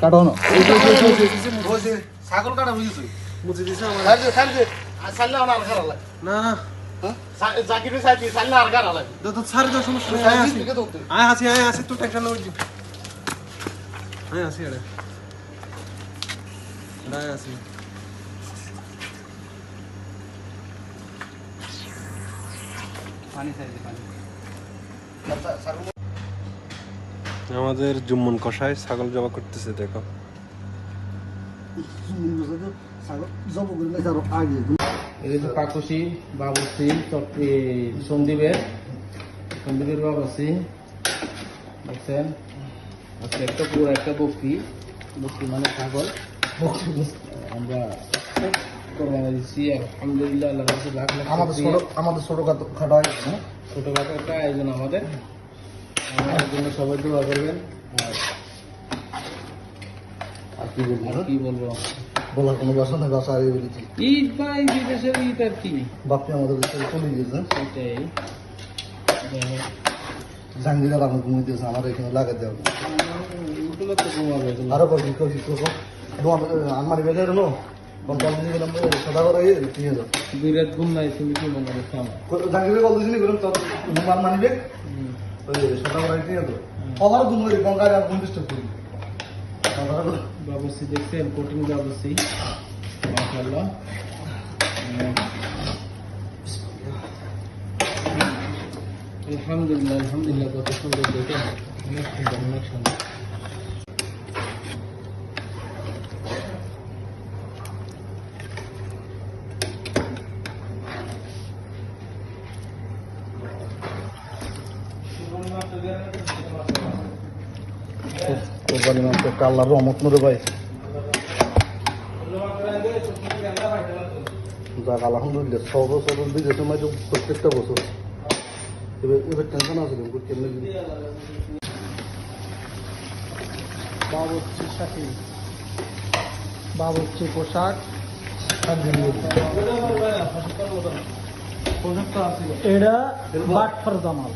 কাটানো ছাগল কাটা বুঝেছি বুঝে দিছে আমার না জাকিরে সাইডে সাল্লা আর গারা লাগে তো ছাড় দাও সমস্যা নেই আয় আসি তো টেনশন নই আয় আসি আরে আয় আসি পানি সাইডে পানি আমাদের জুম্মন কষায় ছাগল জবা করতেছে দেখো এই যে পাকুশি বাবুসি চট্টি সন্দীপের বাবুসি দেখছেন আজকে একটা পুরো একটা বকরি মানে ছাগল আমরা কোরবানি দিচ্ছি আলহামদুলিল্লাহ আল্লাহ কাছে লাখ লাখ আমাদের ছোটখাটো ছোটখাটো একটা আয়োজন আমাদের জন্য সবাই দোয়া করবেন আর কি বলবো বলার কোনো বাসা না বাসা আগে বলেছি ঈদ ভাই বিদেশের ঈদ আর কি বাপি আমাদের দেশে চলে গিয়েছে সেটাই জাঙ্গিরা আমার ঘুমিয়েছে আমার এখানে লাগাতে হবে ওগুলো তো ঘুমাবে আরো কবি আমার বেজার হলো সদা করে নিয়ে যাও দুই রাত ঘুম নাই তুমি কি মনে করছো আমার জাঙ্গিরা বল দিছিনি বললাম তোর ঘুমান মানিবে সদা করে নিয়ে যাও আবার ঘুম করে গঙ্গা আর ঘুম ডিস্টার্ব করি বাবুসি দেখছেন কোটিং বাবুসি মাশাআল্লাহ আলহামদুলিল্লাহ কত সুন্দর দেখে অনেক সুন্দর কোরবানি মাংস একটা আল্লাহর রহমত নরে ভাই যাক আলহামদুলিল্লাহ 6 বছর বিদেশে মাঝে প্রত্যেকটা বছর এবার টেনশন আছে কেমন বাবুর্চির সাথে বাবুর্চি পোশাক এটা বাটফার জামাল